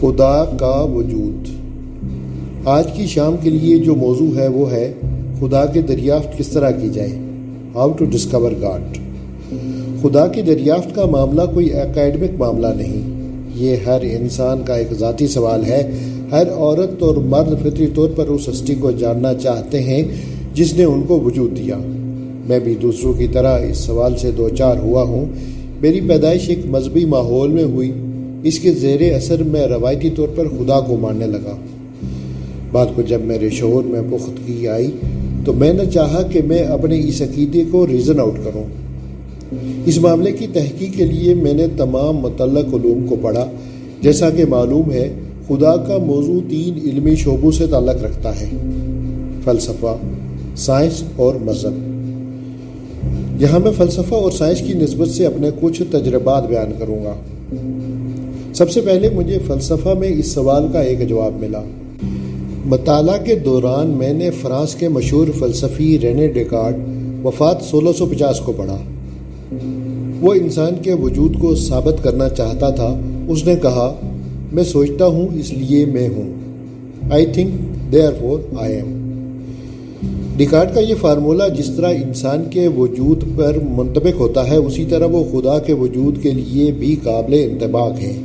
خدا کا وجود۔ آج کی شام کے لیے جو موضوع ہے وہ ہے خدا کی دریافت کس طرح کی جائے، ہاؤ ٹو ڈسکور گاڈ۔ خدا کی دریافت کا معاملہ کوئی اکیڈمک معاملہ نہیں، یہ ہر انسان کا ایک ذاتی سوال ہے۔ ہر عورت اور مرد فطری طور پر اس ہستی کو جاننا چاہتے ہیں جس نے ان کو وجود دیا۔ میں بھی دوسروں کی طرح اس سوال سے دوچار ہوا ہوں۔ میری پیدائش ایک مذہبی ماحول میں ہوئی، اس کے زیر اثر میں روایتی طور پر خدا کو ماننے لگا۔ بعد کو جب میرے شعور میں پختگی آئی تو میں نے چاہا کہ میں اپنے اس عقیدے کو ریزن آؤٹ کروں۔ اس معاملے کی تحقیق کے لیے میں نے تمام متعلق علوم کو پڑھا۔ جیسا کہ معلوم ہے، خدا کا موضوع 3 علمی شعبوں سے تعلق رکھتا ہے: فلسفہ، سائنس اور مذہب۔ یہاں میں فلسفہ اور سائنس کی نسبت سے اپنے کچھ تجربات بیان کروں گا۔ سب سے پہلے مجھے فلسفہ میں اس سوال کا ایک جواب ملا۔ مطالعہ کے دوران میں نے فرانس کے مشہور فلسفی رینے ڈیکارٹ وفات 1650 کو پڑھا۔ وہ انسان کے وجود کو ثابت کرنا چاہتا تھا۔ اس نے کہا، میں سوچتا ہوں اس لیے میں ہوں، I think therefore I am۔ Descartes کا یہ فارمولہ جس طرح انسان کے وجود پر منطبق ہوتا ہے، اسی طرح وہ خدا کے وجود کے لیے بھی قابل انطباق ہے۔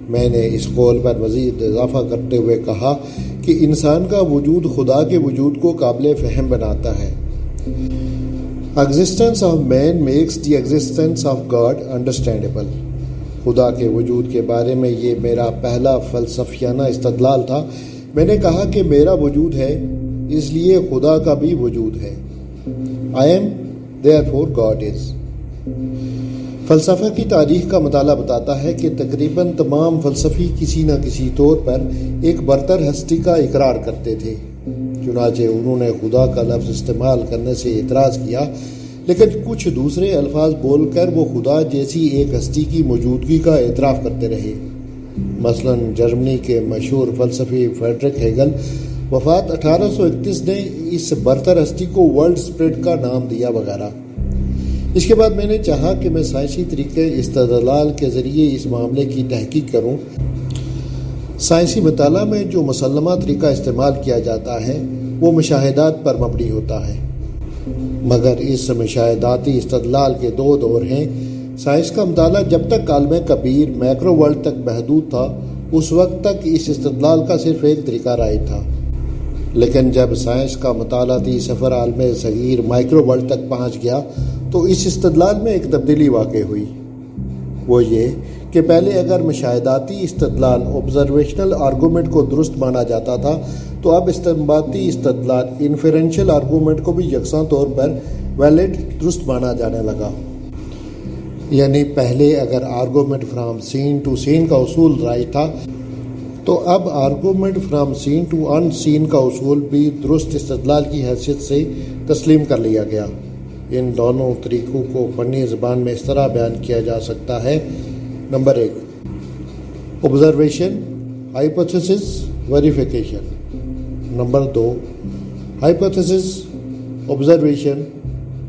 میں نے اس قول پر مزید اضافہ کرتے ہوئے کہا کہ انسان کا وجود خدا کے وجود کو قابل فہم بناتا ہے۔ Existence of man makes the existence of God understandable۔ خدا کے وجود کے بارے میں یہ میرا پہلا فلسفیانہ استدلال تھا۔ میں نے کہا کہ میرا وجود ہے، اس لیے خدا کا بھی وجود ہے۔ I am, therefore God is۔ فلسفہ کی تاریخ کا مطالعہ بتاتا ہے کہ تقریباً تمام فلسفی کسی نہ کسی طور پر ایک برتر ہستی کا اقرار کرتے تھے۔ چنانچہ انہوں نے خدا کا لفظ استعمال کرنے سے اعتراض کیا، لیکن کچھ دوسرے الفاظ بول کر وہ خدا جیسی ایک ہستی کی موجودگی کا اعتراف کرتے رہے۔ مثلاً جرمنی کے مشہور فلسفی فریڈرک ہیگل وفات 1831 نے اس برتر ہستی کو ورلڈ اسپرٹ کا نام دیا وغیرہ۔ اس کے بعد میں نے چاہا کہ میں سائنسی طریقے استدلال کے ذریعے اس معاملے کی تحقیق کروں۔ سائنسی مطالعہ میں جو مسلمہ طریقہ استعمال کیا جاتا ہے وہ مشاہدات پر مبنی ہوتا ہے، مگر اس مشاہداتی استدلال کے 2 دور ہیں۔ سائنس کا مطالعہ جب تک عالم کبیر میکرو ورلڈ تک محدود تھا، اس وقت تک اس استدلال کا صرف ایک طریقہ رائج تھا، لیکن جب سائنس کا مطالعاتی سفر عالم صغیر مائکرو ورلڈ تک پہنچ گیا تو اس استدلال میں ایک تبدیلی واقع ہوئی۔ وہ یہ کہ پہلے اگر مشاہداتی استدلال آبزرویشنل آرگومنٹ کو درست مانا جاتا تھا، تو اب استنباطی استدلال انفیرنشل آرگومنٹ کو بھی یکساں طور پر ویلڈ درست مانا جانے لگا۔ یعنی پہلے اگر آرگومنٹ فرام سین ٹو سین کا اصول رائج تھا، تو اب آرگومنٹ فرام سین ٹو ان سین کا اصول بھی درست استدلال کی حیثیت سے تسلیم کر لیا گیا۔ ان دونوں طریقوں کو فنی زبان میں اس طرح بیان کیا جا سکتا ہے: number 1، observation, hypothesis, verification. Number 2، hypothesis, observation,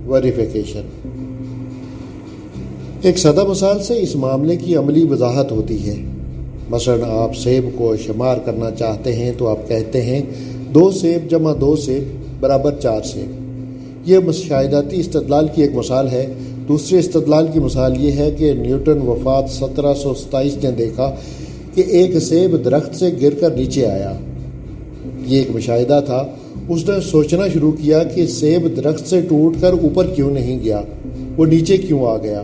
verification. ایک سادہ مثال سے اس معاملے کی عملی وضاحت ہوتی ہے۔ مثلاً آپ سیب کو شمار کرنا چاہتے ہیں تو آپ کہتے ہیں 2 سیب جمع 2 سیب برابر 4 سیب۔ یہ مشاہداتی استدلال کی ایک مثال ہے۔ دوسرے استدلال کی مثال یہ ہے کہ نیوٹن وفات 1727 نے دیکھا کہ ایک سیب درخت سے گر کر نیچے آیا۔ یہ ایک مشاہدہ تھا۔ اس نے سوچنا شروع کیا کہ سیب درخت سے ٹوٹ کر اوپر کیوں نہیں گیا، وہ نیچے کیوں آ گیا۔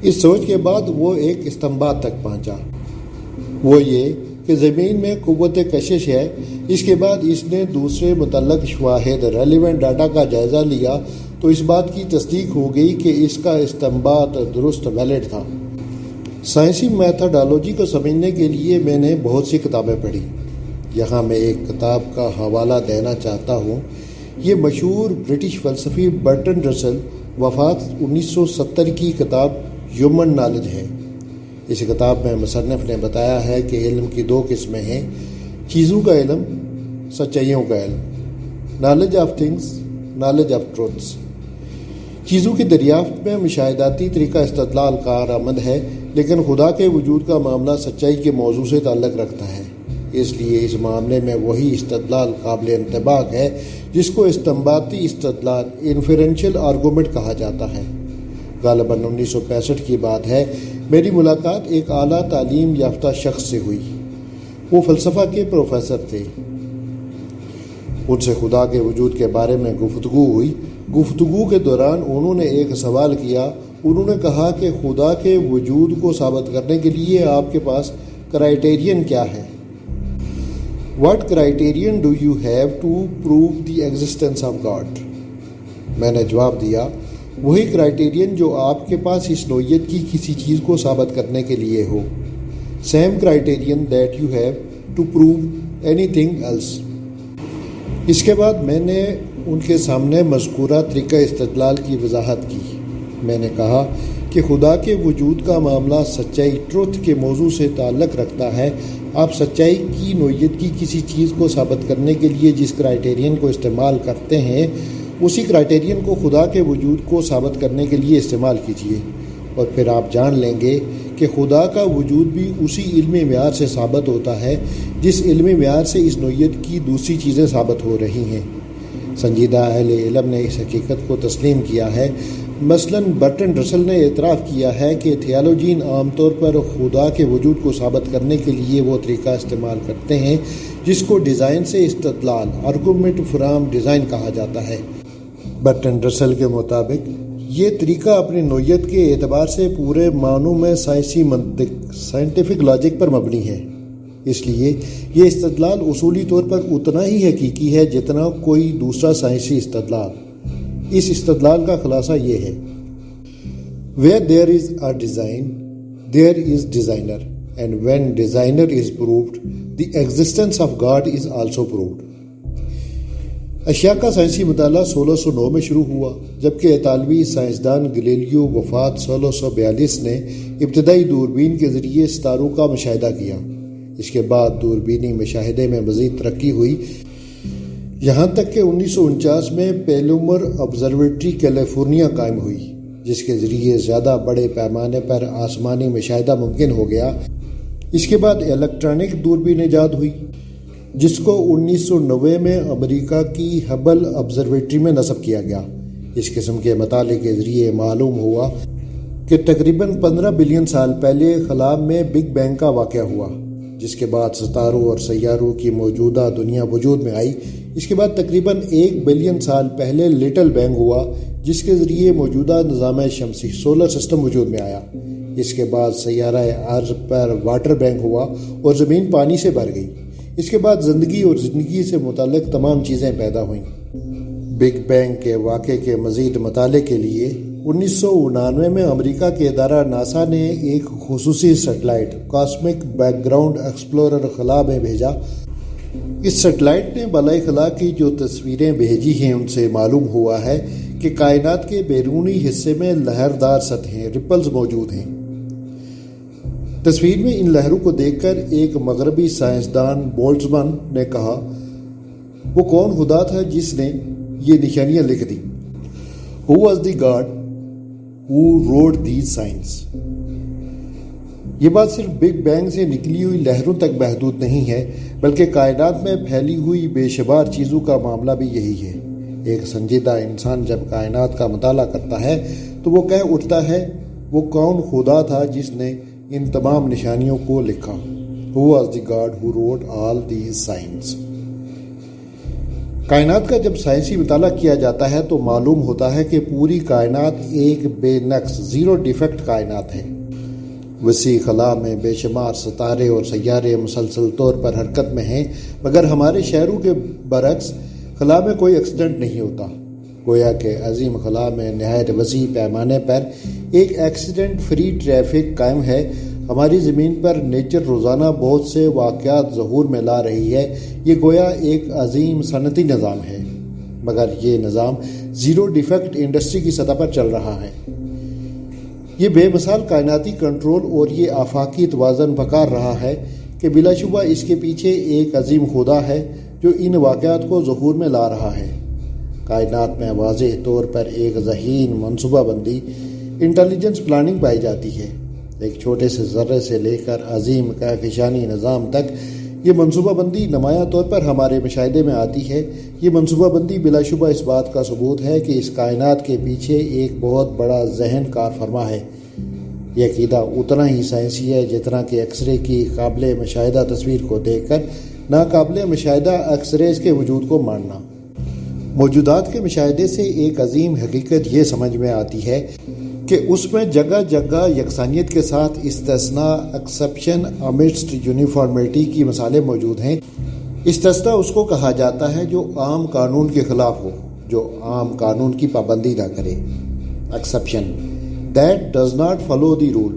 اس سوچ کے بعد وہ ایک استنباط تک پہنچا، وہ یہ کہ زمین میں قوت کشش ہے۔ اس کے بعد اس نے دوسرے متعلق شواہد ریلیونٹ ڈاٹا کا جائزہ لیا تو اس بات کی تصدیق ہو گئی کہ اس کا استنباط درست ویلڈ تھا۔ سائنسی میتھڈالوجی کو سمجھنے کے لیے میں نے بہت سی کتابیں پڑھی۔ یہاں میں ایک کتاب کا حوالہ دینا چاہتا ہوں۔ یہ مشہور برٹش فلسفی برٹرنڈ رسل وفات 1970 کی کتاب ہیومن نالج ہے۔ اس کتاب میں مصنف نے بتایا ہے کہ علم کی 2 قسمیں ہیں: چیزوں کا علم، سچائیوں کا علم، knowledge of things, knowledge of truths. چیزوں کی دریافت میں مشاہداتی طریقہ استدلال کارآمد ہے، لیکن خدا کے وجود کا معاملہ سچائی کے موضوع سے تعلق رکھتا ہے، اس لیے اس معاملے میں وہی استدلال قابل انطباق ہے جس کو استنباطی استدلال انفرنشل آرگومنٹ کہا جاتا ہے۔ غالباً 1965 کی بات ہے، میری ملاقات ایک اعلیٰ تعلیم یافتہ شخص سے ہوئی۔ وہ فلسفہ کے پروفیسر تھے۔ ان سے خدا کے وجود کے بارے میں گفتگو ہوئی۔ گفتگو کے دوران انہوں نے ایک سوال کیا۔ انہوں نے کہا کہ خدا کے وجود کو ثابت کرنے کے لیے آپ کے پاس کرائیٹیرین کیا ہے؟ What criterion do you have to prove the existence of God؟ میں نے جواب دیا، وہی کرائیٹیرین جو آپ کے پاس اس نوعیت کی کسی چیز کو ثابت کرنے کے لیے ہو۔ Same criterion that you have to prove anything else۔ اس کے بعد میں نے ان کے سامنے مذکورہ طریقہ استدلال کی وضاحت کی۔ میں نے کہا کہ خدا کے وجود کا معاملہ سچائی ٹروتھ کے موضوع سے تعلق رکھتا ہے۔ آپ سچائی کی نوعیت کی کسی چیز کو ثابت کرنے کے لیے جس کرائیٹیرین کو استعمال کرتے ہیں، اسی کرائیٹیرین کو خدا کے وجود کو ثابت کرنے کے لیے استعمال کیجیے، اور پھر آپ جان لیں گے کہ خدا کا وجود بھی اسی علمی معیار سے ثابت ہوتا ہے جس علمی معیار سے اس نوعیت کی دوسری چیزیں ثابت ہو رہی ہیں۔ سنجیدہ اہل علم نے اس حقیقت کو تسلیم کیا ہے۔ مثلاً برٹن رسل نے اعتراف کیا ہے کہ تھیالوجین عام طور پر خدا کے وجود کو ثابت کرنے کے لیے وہ طریقہ استعمال کرتے ہیں جس کو ڈیزائن سے استدلال آرگومنٹ فرام ڈیزائن کہا جاتا ہے۔ برٹن رسل کے مطابق یہ طریقہ اپنی نوعیت کے اعتبار سے پورے معنوں میں سائنسی منطق سائنٹیفک لاجک پر مبنی ہے، اس لیے یہ استدلال اصولی طور پر اتنا ہی حقیقی ہے جتنا کوئی دوسرا سائنسی استدلال۔ اس استدلال کا خلاصہ یہ ہے: Where there is a design, there is designer, and when designer is proved, the existence of God is also proved۔ اشیاء کا سائنسی مطالعہ 1609 میں شروع ہوا، جبکہ اطالوی سائنسدان گلیلیو وفات 1642 نے ابتدائی دوربین کے ذریعے ستاروں کا مشاہدہ کیا۔ اس کے بعد دوربینی مشاہدے میں مزید ترقی ہوئی، یہاں تک کہ 1949 میں پیلومر آبزرویٹری کیلیفورنیا قائم ہوئی، جس کے ذریعے زیادہ بڑے پیمانے پر آسمانی مشاہدہ ممکن ہو گیا۔ اس کے بعد الیکٹرانک دوربین ایجاد ہوئی، جس کو 1990 میں امریکہ کی ہبل آبزرویٹری میں نصب کیا گیا۔ اس قسم کے مطالعے کے ذریعے معلوم ہوا کہ تقریباً 15 بلین سال پہلے خلا میں بگ بینگ کا واقعہ ہوا، جس کے بعد ستاروں اور سیاروں کی موجودہ دنیا وجود میں آئی۔ اس کے بعد تقریباً 1 بلین سال پہلے لٹل بینگ ہوا، جس کے ذریعے موجودہ نظام شمسی سولر سسٹم وجود میں آیا۔ اس کے بعد سیارہ ارض پر واٹر بینگ ہوا اور زمین پانی سے بھر گئی۔ اس کے بعد زندگی اور زندگی سے متعلق تمام چیزیں پیدا ہوئیں۔ بگ بینگ کے واقعے کے مزید مطالعے کے لیے 1999 میں امریکہ کے ادارہ ناسا نے ایک خصوصی satellite cosmic back ground explorer خلا میں بھیجا۔ اس سیٹلائٹ نے بالائی خلا کی جو تصویریں بھیجی ہیں ان سے معلوم ہوا ہے کہ کائنات کے بیرونی حصے میں لہردار سطحیں رپلز موجود ہیں۔ تصویر میں ان لہروں کو دیکھ کر ایک مغربی سائنسدان بولٹزمن نے کہا، وہ کون خدا تھا جس نے یہ نشانیاں لکھ دی؟ Who was the God who wrote these signs؟ یہ بات صرف بگ بینگ سے نکلی ہوئی لہروں تک محدود نہیں ہے، بلکہ کائنات میں پھیلی ہوئی بے شمار چیزوں کا معاملہ بھی یہی ہے۔ ایک سنجیدہ انسان جب کائنات کا مطالعہ کرتا ہے تو وہ کہہ اٹھتا ہے، وہ کون خدا تھا جس نے ان تمام نشانیوں کو لکھا؟ Who was the God who wrote all these signs؟ کائنات کا جب سائنسی مطالعہ کیا جاتا ہے تو معلوم ہوتا ہے کہ پوری کائنات ایک بے نقص زیرو ڈیفیکٹ کائنات ہے۔ وسیع خلا میں بے شمار ستارے اور سیارے مسلسل طور پر حرکت میں ہیں، مگر ہمارے شہروں کے برعکس خلا میں کوئی ایکسیڈنٹ نہیں ہوتا۔ گویا کہ عظیم خلا میں نہایت وسیع پیمانے پر ایک ایکسیڈنٹ فری ٹریفک قائم ہے۔ ہماری زمین پر نیچر روزانہ بہت سے واقعات ظہور میں لا رہی ہے۔ یہ گویا ایک عظیم صنعتی نظام ہے، مگر یہ نظام زیرو ڈیفیکٹ انڈسٹری کی سطح پر چل رہا ہے۔ یہ بے مثال کائناتی کنٹرول اور یہ آفاقی توازن پکار رہا ہے کہ بلا شبہ اس کے پیچھے ایک عظیم خدا ہے جو ان واقعات کو ظہور میں لا رہا ہے۔ کائنات میں واضح طور پر ایک ذہین منصوبہ بندی انٹیلیجنس پلاننگ پائی جاتی ہے۔ ایک چھوٹے سے ذرے سے لے کر عظیم کہکشانی نظام تک یہ منصوبہ بندی نمایاں طور پر ہمارے مشاہدے میں آتی ہے۔ یہ منصوبہ بندی بلا شبہ اس بات کا ثبوت ہے کہ اس کائنات کے پیچھے ایک بہت بڑا ذہن کار فرما ہے۔ یہ عقیدہ اتنا ہی سائنسی ہے جتنا کہ ایکس رے کی قابل مشاہدہ تصویر کو دیکھ کر ناقابل مشاہدہ ایکس ریز کے وجود کو ماننا۔ موجودات کے مشاہدے سے ایک عظیم حقیقت یہ سمجھ میں آتی ہے کہ اس میں جگہ جگہ یکسانیت کے ساتھ استثناء ایکسپشن امڈسٹ یونیفارمٹی کی مثالیں موجود ہیں۔ استثناء اس کو کہا جاتا ہے جو عام قانون کے خلاف ہو، جو عام قانون کی پابندی نہ کرے۔ Exception that does not follow the rule۔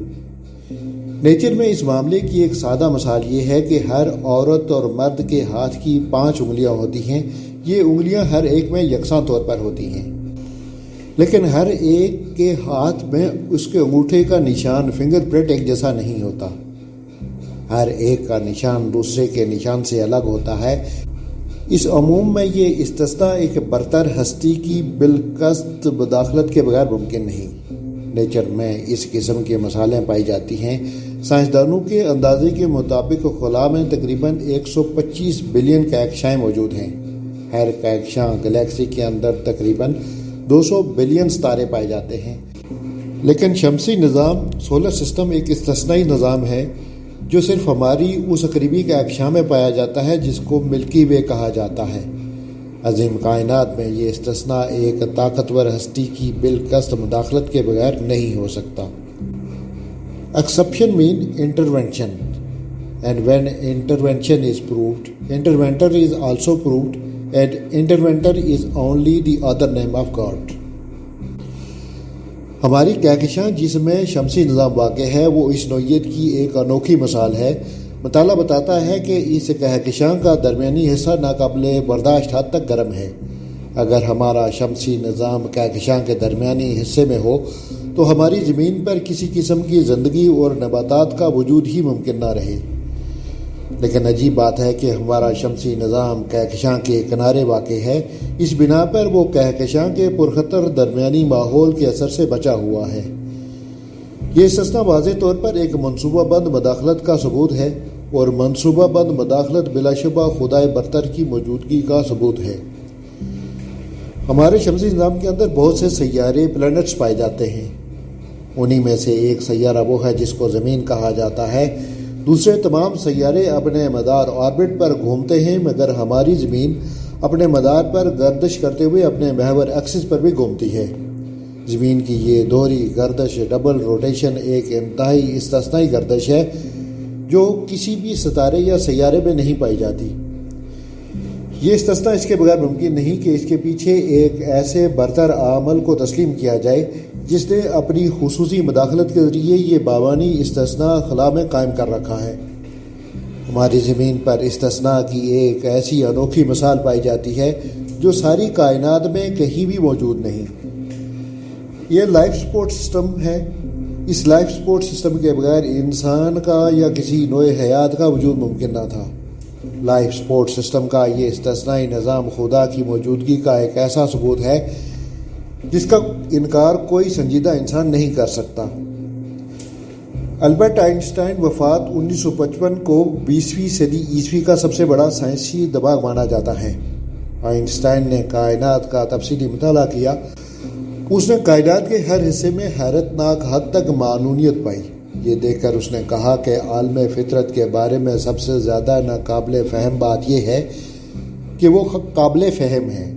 Nature میں اس معاملے کی ایک سادہ مثال یہ ہے کہ ہر عورت اور مرد کے ہاتھ کی 5 انگلیاں ہوتی ہیں۔ یہ انگلیاں ہر ایک میں یکساں طور پر ہوتی ہیں، لیکن ہر ایک کے ہاتھ میں اس کے انگوٹھے کا نشان فنگر پرنٹ ایک جیسا نہیں ہوتا۔ ہر ایک کا نشان دوسرے کے نشان سے الگ ہوتا ہے۔ اس عموم میں یہ استثناء ایک برتر ہستی کی بالقصد مداخلت کے بغیر ممکن نہیں۔ نیچر میں اس قسم کی مثالیں پائی جاتی ہیں۔ سائنسدانوں کے اندازے کے مطابق خلا میں تقریباً 125 بلین کہکشائیں موجود ہیں۔ ہر کہکشاں گلیکسی کے اندر تقریباً 200 بلین ستارے پائے جاتے ہیں، لیکن شمسی نظام سولر سسٹم ایک استثنائی نظام ہے جو صرف ہماری اس قریبی کہکشاں میں پایا جاتا ہے جس کو ملکی وے کہا جاتا ہے۔ عظیم کائنات میں یہ استثناء ایک طاقتور ہستی کی بالقصد مداخلت کے بغیر نہیں ہو سکتا۔ ایکسپشن مین intervention, and when intervention is proved, intervener is also proved, and intervener is only the other name of God. ہماری کہکشاں جس میں شمسی نظام واقع ہے وہ اس نوعیت کی ایک انوکھی مثال ہے۔ مطالعہ بتاتا ہے کہ اس کہکشاں کا درمیانی حصہ ناقابل برداشت حد تک گرم ہے۔ اگر ہمارا شمسی نظام کہکشاں کے درمیانی حصے میں ہو تو ہماری زمین پر کسی قسم کی زندگی اور نباتات کا وجود ہی ممکن نہ رہے۔ لیکن عجیب بات ہے کہ ہمارا شمسی نظام کہکشاں کے کنارے واقع ہے، اس بنا پر وہ کہکشاں کے پرخطر درمیانی ماحول کے اثر سے بچا ہوا ہے۔ یہ استثناء واضح طور پر ایک منصوبہ بند مداخلت کا ثبوت ہے، اور منصوبہ بند مداخلت بلا شبہ خدائے برتر کی موجودگی کا ثبوت ہے۔ ہمارے شمسی نظام کے اندر بہت سے سیارے پلانٹس پائے جاتے ہیں۔ انہی میں سے ایک سیارہ وہ ہے جس کو زمین کہا جاتا ہے۔ دوسرے تمام سیارے اپنے مدار آربٹ پر گھومتے ہیں، مگر ہماری زمین اپنے مدار پر گردش کرتے ہوئے اپنے محور ایکسس پر بھی گھومتی ہے۔ زمین کی یہ دوہری گردش ڈبل روٹیشن ایک انتہائی استثنائی گردش ہے جو کسی بھی ستارے یا سیارے میں نہیں پائی جاتی۔ یہ استثناء اس کے بغیر ممکن نہیں کہ اس کے پیچھے ایک ایسے برتر عامل کو تسلیم کیا جائے جس نے اپنی خصوصی مداخلت کے ذریعے یہ بابانی استثناء خلا میں قائم کر رکھا ہے۔ ہماری زمین پر استثناء کی ایک ایسی انوکھی مثال پائی جاتی ہے جو ساری کائنات میں کہیں بھی موجود نہیں۔ یہ لائف سپورٹ سسٹم ہے۔ اس لائف سپورٹ سسٹم کے بغیر انسان کا یا کسی نوع حیات کا وجود ممکن نہ تھا۔ لائف سپورٹ سسٹم کا یہ استثنائی نظام خدا کی موجودگی کا ایک ایسا ثبوت ہے جس کا انکار کوئی سنجیدہ انسان نہیں کر سکتا۔ البرٹ آئنسٹائن وفات 1955 کو 20ویں صدی عیسوی کا سب سے بڑا سائنسی دماغ مانا جاتا ہے۔ آئنسٹائن نے کائنات کا تفصیلی مطالعہ کیا۔ اس نے کائنات کے ہر حصے میں حیرت ناک حد تک معلومیت پائی۔ یہ دیکھ کر اس نے کہا کہ عالم فطرت کے بارے میں سب سے زیادہ ناقابل فہم بات یہ ہے کہ وہ قابل فہم ہے۔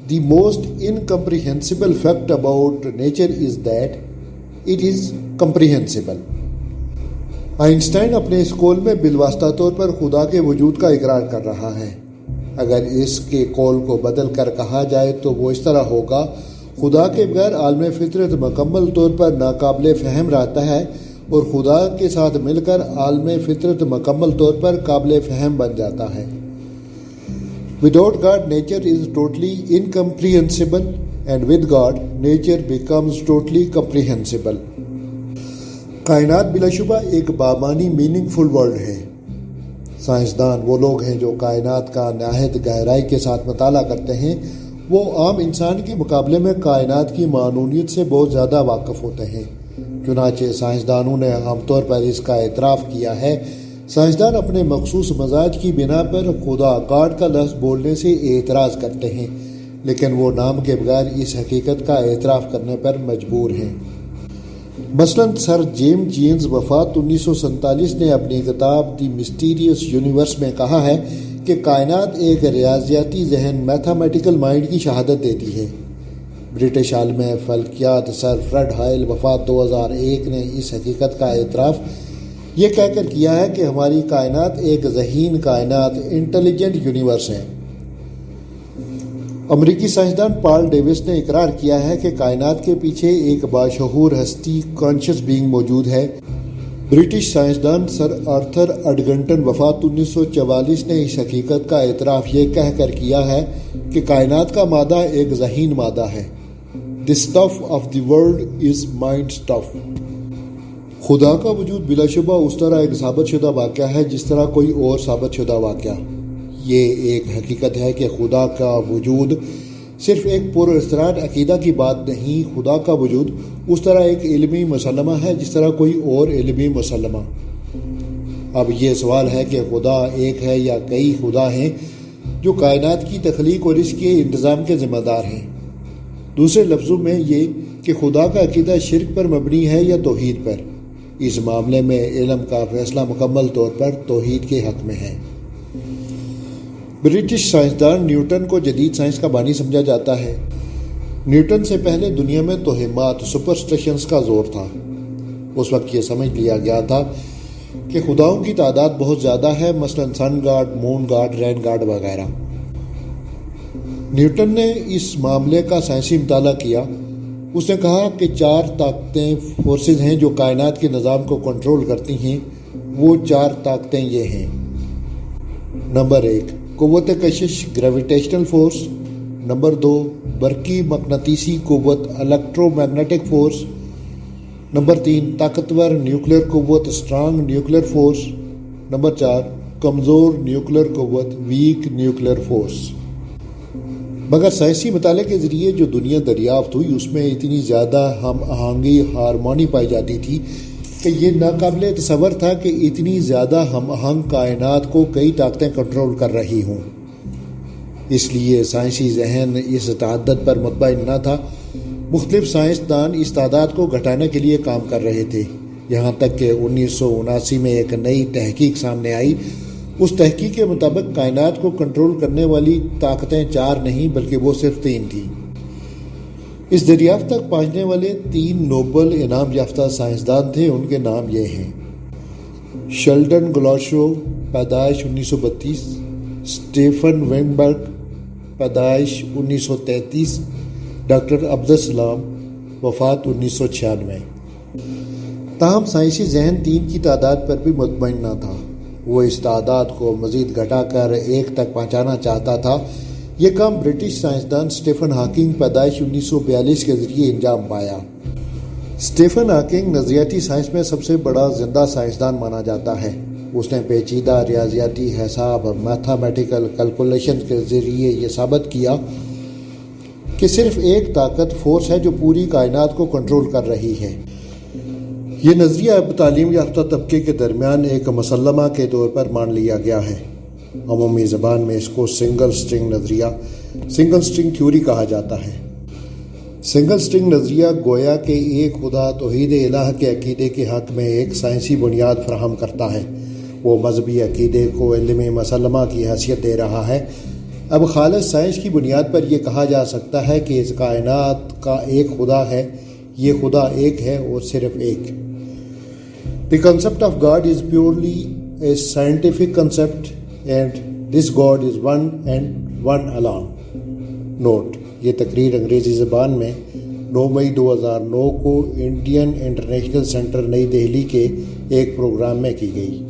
The most incomprehensible fact about nature is that it is comprehensible۔ Einstein اپنے اس قول میں بالواسطہ طور پر خدا کے وجود کا اقرار کر رہا ہے۔ اگر اس کے قول کو بدل کر کہا جائے تو وہ اس طرح ہوگا: خدا کے بغیر عالم فطرت مکمل طور پر ناقابل فہم رہتا ہے، اور خدا کے ساتھ مل کر عالم فطرت مکمل طور پر قابل فہم بن جاتا ہے۔ Without God, nature is totally incomprehensible, and with God, nature becomes totally comprehensible۔ کائنات بلا شبہ ایک بامانی میننگ فل ورلڈ ہے۔ سائنسدان وہ لوگ ہیں جو کائنات کا نہایت گہرائی کے ساتھ مطالعہ کرتے ہیں۔ وہ عام انسان کے مقابلے میں کائنات کی معنونیت سے بہت زیادہ واقف ہوتے ہیں، چنانچہ سائنسدانوں نے عام طور پر اس کا اعتراف کیا ہے۔ سائنسدان اپنے مخصوص مزاج کی بنا پر خدا گاڈ کا لفظ بولنے سے اعتراض کرتے ہیں، لیکن وہ نام کے بغیر اس حقیقت کا اعتراف کرنے پر مجبور ہیں۔ مثلاً سر جیمز جینز وفات 1947 نے اپنی کتاب دی مسٹیریس یونیورس میں کہا ہے کہ کائنات ایک ریاضیاتی ذہن میتھمیٹیکل مائنڈ کی شہادت دیتی ہے۔ برٹش عالم فلکیات سر فریڈ ہائل وفات 2001 نے اس حقیقت کا اعتراف یہ کہہ کر کیا ہے کہ ہماری کائنات ایک ذہین کائنات انٹیلیجنٹ یونیورس ہے۔ امریکی سائنسدان پال ڈیوس نے اقرار کیا ہے کہ کائنات کے پیچھے ایک باشعور ہستی کانشیس بینگ موجود ہے۔ برٹش سائنسدان سر آرتھر اڈگنٹن وفات 1944 نے اس حقیقت کا اعتراف یہ کہہ کر کیا ہے کہ کائنات کا مادہ ایک ذہین مادہ ہے۔ The stuff of the world is mind stuff۔ خدا کا وجود بلا شبہ اس طرح ایک ثابت شدہ واقعہ ہے جس طرح کوئی اور ثابت شدہ واقعہ۔ یہ ایک حقیقت ہے کہ خدا کا وجود صرف ایک پر اسرار عقیدہ کی بات نہیں، خدا کا وجود اس طرح ایک علمی مسلمہ ہے جس طرح کوئی اور علمی مسلمہ۔ اب یہ سوال ہے کہ خدا ایک ہے یا کئی خدا ہیں جو کائنات کی تخلیق اور اس کے انتظام کے ذمہ دار ہیں؟ دوسرے لفظوں میں یہ کہ خدا کا عقیدہ شرک پر مبنی ہے یا توحید پر؟ اس معاملے میں علم کا فیصلہ مکمل طور پر توحید کے حق میں ہے۔ برٹش سائنسدان نیوٹن کو جدید سائنس کا بانی سمجھا جاتا ہے۔ نیوٹن سے پہلے دنیا میں توہمات سپرسٹیشنز کا زور تھا۔ اس وقت یہ سمجھ لیا گیا تھا کہ خداؤں کی تعداد بہت زیادہ ہے، مثلاً سن گاڈ، مون گاڈ، رین گاڈ وغیرہ۔ نیوٹن نے اس معاملے کا سائنسی مطالعہ کیا۔ اس نے کہا کہ 4 طاقتیں فورسز ہیں جو کائنات کے نظام کو کنٹرول کرتی ہیں۔ وہ 4 طاقتیں یہ ہیں: نمبر 1 قوت کشش گریویٹیشنل فورس، نمبر 2 برقی مقناطیسی قوت الیکٹرو میگنیٹک فورس، نمبر 3 طاقتور نیوکلیر قوت اسٹرانگ نیوکلیر فورس، نمبر 4 کمزور نیوکلیر قوت ویک نیوکلیر فورس۔ مگر سائنسی مطالعے کے ذریعے جو دنیا دریافت ہوئی اس میں اتنی زیادہ ہم آہنگی ہارمونی پائی جاتی تھی کہ یہ ناقابل تصور تھا کہ اتنی زیادہ ہم آہنگ کائنات کو کئی طاقتیں کنٹرول کر رہی ہوں۔ اس لیے سائنسی ذہن اس تعدد پر مطمئن نہ تھا۔ مختلف سائنسدان اس تعداد کو گھٹانے کے لیے کام کر رہے تھے، یہاں تک کہ 1979 میں ایک نئی تحقیق سامنے آئی۔ اس تحقیق کے مطابق کائنات کو کنٹرول کرنے والی طاقتیں 4 نہیں بلکہ وہ صرف 3 تھیں۔ اس دریافت تک پہنچنے والے 3 نوبل انعام یافتہ سائنسدان تھے۔ ان کے نام یہ ہیں: شیلڈن گلاشو پیدائش 1932، اسٹیفن وینبرگ پیدائش 1933، ڈاکٹر عبدالسلام وفات 1996۔ تاہم سائنسی ذہن 3 کی تعداد پر بھی مطمئن نہ تھا۔ وہ اس تعداد کو مزید گھٹا کر 1 تک پہنچانا چاہتا تھا۔ یہ کام برٹش سائنسدان اسٹیفن ہاکنگ پیدائش 1942 کے ذریعے انجام پایا۔ اسٹیفن ہاکنگ نظریاتی سائنس میں سب سے بڑا زندہ سائنسدان مانا جاتا ہے۔ اس نے پیچیدہ ریاضیاتی حساب میتھمیٹیکل کیلکولیشن کے ذریعے یہ ثابت کیا کہ صرف ایک طاقت فورس ہے جو پوری کائنات کو کنٹرول کر رہی ہے۔ یہ نظریہ اب تعلیم یافتہ طبقے کے درمیان ایک مسلمہ کے طور پر مان لیا گیا ہے۔ عمومی زبان میں اس کو سنگل سٹرنگ نظریہ، سنگل سٹرنگ تھیوری کہا جاتا ہے۔ سنگل سٹرنگ نظریہ گویا کہ ایک خدا توحید الہ کے عقیدے کے حق میں ایک سائنسی بنیاد فراہم کرتا ہے۔ وہ مذہبی عقیدے کو علمی مسلمہ کی حیثیت دے رہا ہے۔ اب خالص سائنس کی بنیاد پر یہ کہا جا سکتا ہے کہ اس کائنات کا ایک خدا ہے، یہ خدا ایک ہے اور صرف ایک۔ The concept of God is purely a scientific concept and this God is one and one alone. Note: یہ تقریر انگریزی زبان میں 9 مئی 2009 کو انڈین انٹرنیشنل سینٹر نئی دہلی کے ایک پروگرام میں کی گئی۔